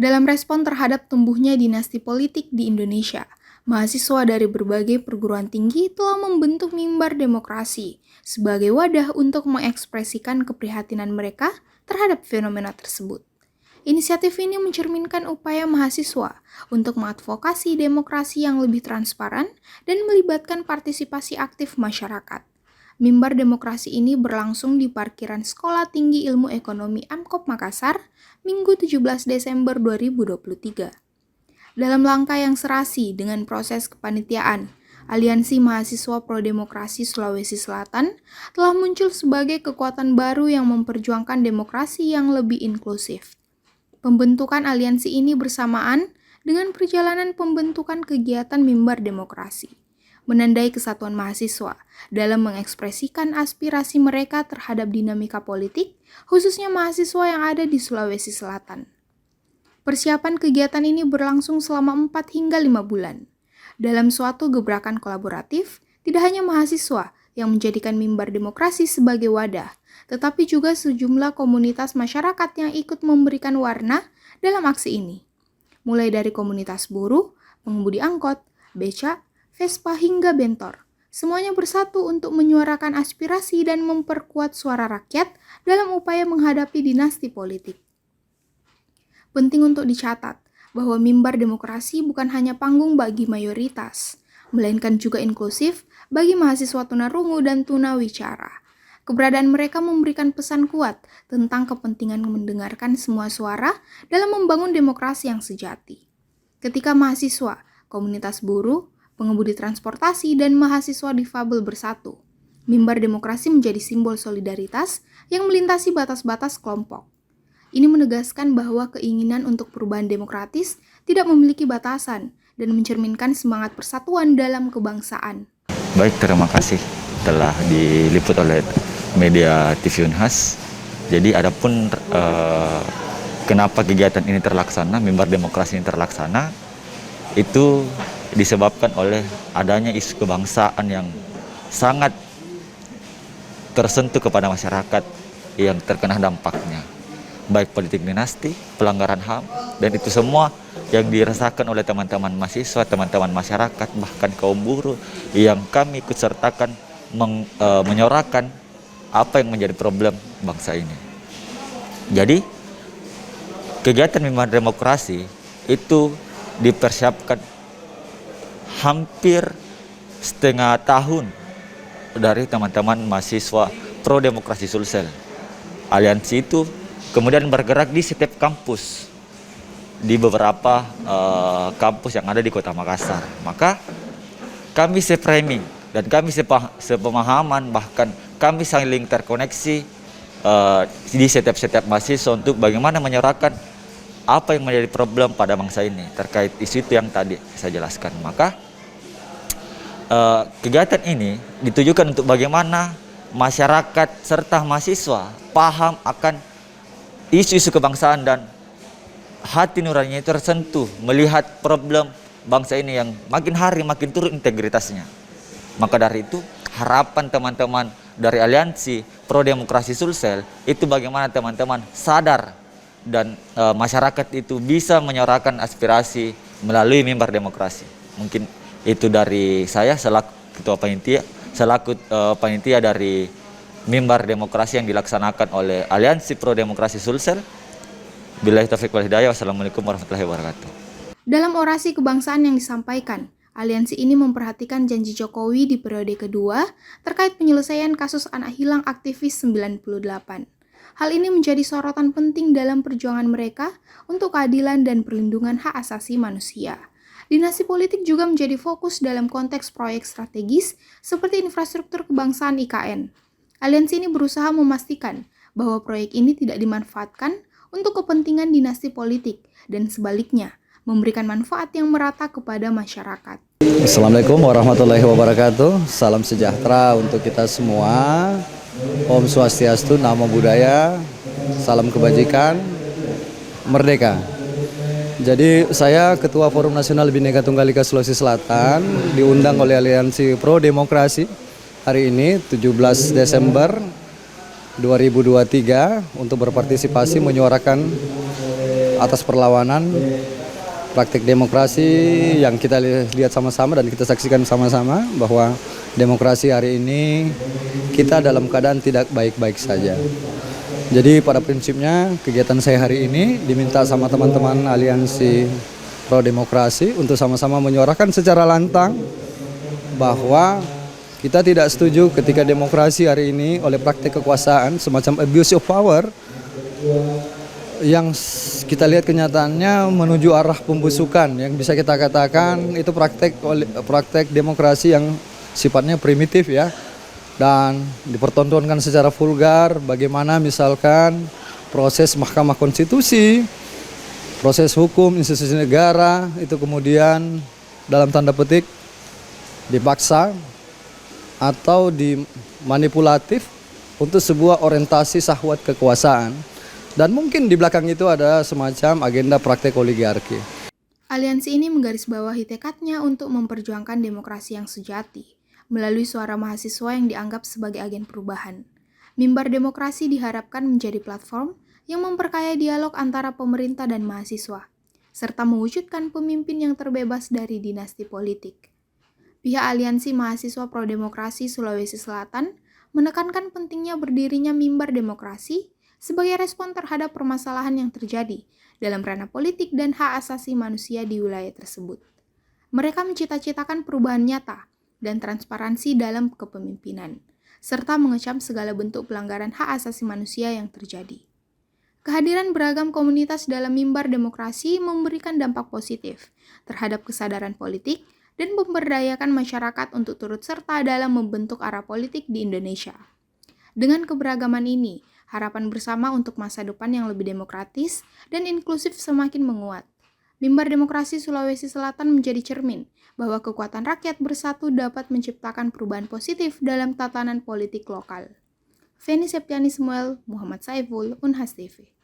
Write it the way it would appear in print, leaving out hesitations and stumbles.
Dalam respon terhadap tumbuhnya dinasti politik di Indonesia, mahasiswa dari berbagai perguruan tinggi telah membentuk mimbar demokrasi sebagai wadah untuk mengekspresikan keprihatinan mereka terhadap fenomena tersebut. Inisiatif ini mencerminkan upaya mahasiswa untuk mengadvokasi demokrasi yang lebih transparan dan melibatkan partisipasi aktif masyarakat. Mimbar demokrasi ini berlangsung di parkiran Sekolah Tinggi Ilmu Ekonomi Amkop Makassar, Minggu 17 Desember 2023. Dalam langkah yang serasi dengan proses kepanitiaan, Aliansi Mahasiswa Pro Demokrasi Sulawesi Selatan telah muncul sebagai kekuatan baru yang memperjuangkan demokrasi yang lebih inklusif. Pembentukan aliansi ini bersamaan dengan perjalanan pembentukan kegiatan mimbar demokrasi, menandai kesatuan mahasiswa dalam mengekspresikan aspirasi mereka terhadap dinamika politik, khususnya mahasiswa yang ada di Sulawesi Selatan. Persiapan kegiatan ini berlangsung selama 4 hingga 5 bulan. Dalam suatu gebrakan kolaboratif, tidak hanya mahasiswa yang menjadikan mimbar demokrasi sebagai wadah, tetapi juga sejumlah komunitas masyarakat yang ikut memberikan warna dalam aksi ini. Mulai dari komunitas buruh, pengemudi angkot, beca, Vespa hingga bentor. Semuanya bersatu untuk menyuarakan aspirasi dan memperkuat suara rakyat dalam upaya menghadapi dinasti politik. Penting untuk dicatat bahwa mimbar demokrasi bukan hanya panggung bagi mayoritas, melainkan juga inklusif bagi mahasiswa tunarungu dan tunawicara. Keberadaan mereka memberikan pesan kuat tentang kepentingan mendengarkan semua suara dalam membangun demokrasi yang sejati. Ketika mahasiswa, komunitas buruh, pengemudi transportasi, dan mahasiswa difabel bersatu, mimbar demokrasi menjadi simbol solidaritas yang melintasi batas-batas kelompok. Ini menegaskan bahwa keinginan untuk perubahan demokratis tidak memiliki batasan dan mencerminkan semangat persatuan dalam kebangsaan. Baik, terima kasih telah diliput oleh media TV Unhas. Jadi adapun kenapa kegiatan ini terlaksana, mimbar demokrasi ini terlaksana, itu disebabkan oleh adanya isu kebangsaan yang sangat tersentuh kepada masyarakat yang terkena dampaknya, baik politik dinasti, pelanggaran HAM, dan itu semua yang dirasakan oleh teman-teman mahasiswa, teman-teman masyarakat, bahkan kaum buruh yang kami ikut sertakan menyorakan apa yang menjadi problem bangsa ini. Jadi kegiatan mimbar demokrasi itu dipersiapkan hampir setengah tahun dari teman-teman mahasiswa Pro Demokrasi Sulsel. Aliansi itu kemudian bergerak di setiap kampus, di beberapa kampus yang ada di Kota Makassar. Maka kami se-framing dan kami sepemahaman, bahkan kami saling terkoneksi di setiap mahasiswa untuk bagaimana menyuarakan apa yang menjadi problem pada bangsa ini terkait isu itu yang tadi saya jelaskan. Maka kegiatan ini ditujukan untuk bagaimana masyarakat serta mahasiswa paham akan isu-isu kebangsaan dan hati nuraninya tersentuh melihat problem bangsa ini yang makin hari makin turun integritasnya. Maka dari itu harapan teman-teman dari Aliansi Pro Demokrasi Sulsel itu bagaimana teman-teman sadar dan masyarakat itu bisa menyuarakan aspirasi melalui mimbar demokrasi. Mungkin itu dari saya selaku ketua panitia, panitia dari mimbar demokrasi yang dilaksanakan oleh Aliansi Pro Demokrasi Sulsel. Billahi taufiq wal hidayah. Wassalamualaikum warahmatullahi wabarakatuh. Dalam orasi kebangsaan yang disampaikan, aliansi ini memperhatikan janji Jokowi di periode kedua terkait penyelesaian kasus anak hilang aktivis 98. Hal ini menjadi sorotan penting dalam perjuangan mereka untuk keadilan dan perlindungan hak asasi manusia. Dinasti politik juga menjadi fokus dalam konteks proyek strategis seperti infrastruktur kebangsaan IKN. Aliansi ini berusaha memastikan bahwa proyek ini tidak dimanfaatkan untuk kepentingan dinasti politik dan sebaliknya, memberikan manfaat yang merata kepada masyarakat. Assalamualaikum warahmatullahi wabarakatuh. Salam sejahtera untuk kita semua. Om Swastiastu, Namo Buddhaya, salam kebajikan, merdeka. Jadi saya Ketua Forum Nasional Bhinneka Tunggal Ika Sulawesi Selatan diundang oleh Aliansi Pro Demokrasi hari ini 17 Desember 2023 untuk berpartisipasi menyuarakan atas perlawanan praktik demokrasi yang kita lihat sama-sama dan kita saksikan sama-sama bahwa demokrasi hari ini kita dalam keadaan tidak baik-baik saja. Jadi pada prinsipnya kegiatan saya hari ini diminta sama teman-teman Aliansi Pro Demokrasi untuk sama-sama menyuarakan secara lantang bahwa kita tidak setuju ketika demokrasi hari ini oleh praktik kekuasaan semacam abuse of power yang kita lihat kenyataannya menuju arah pembusukan yang bisa kita katakan itu praktek demokrasi yang sifatnya primitif ya, dan dipertontonkan secara vulgar bagaimana misalkan proses Mahkamah Konstitusi, proses hukum institusi negara itu kemudian dalam tanda petik dipaksa atau dimanipulatif untuk sebuah orientasi syahwat kekuasaan. Dan mungkin di belakang itu ada semacam agenda praktek oligarki. Aliansi ini menggarisbawahi tekadnya untuk memperjuangkan demokrasi yang sejati, melalui suara mahasiswa yang dianggap sebagai agen perubahan. Mimbar Demokrasi diharapkan menjadi platform yang memperkaya dialog antara pemerintah dan mahasiswa, serta mewujudkan pemimpin yang terbebas dari dinasti politik. Pihak Aliansi Mahasiswa Pro Demokrasi Sulawesi Selatan menekankan pentingnya berdirinya Mimbar Demokrasi sebagai respon terhadap permasalahan yang terjadi dalam ranah politik dan hak asasi manusia di wilayah tersebut. Mereka mencita-citakan perubahan nyata dan transparansi dalam kepemimpinan, serta mengecam segala bentuk pelanggaran hak asasi manusia yang terjadi. Kehadiran beragam komunitas dalam Mimbar Demokrasi memberikan dampak positif terhadap kesadaran politik dan memberdayakan masyarakat untuk turut serta dalam membentuk arah politik di Indonesia. Dengan keberagaman ini, harapan bersama untuk masa depan yang lebih demokratis dan inklusif semakin menguat. Mimbar Demokrasi Sulawesi Selatan menjadi cermin bahwa kekuatan rakyat bersatu dapat menciptakan perubahan positif dalam tatanan politik lokal. Feni Septiani Samuel, Muhammad Saiful, Unhas TV.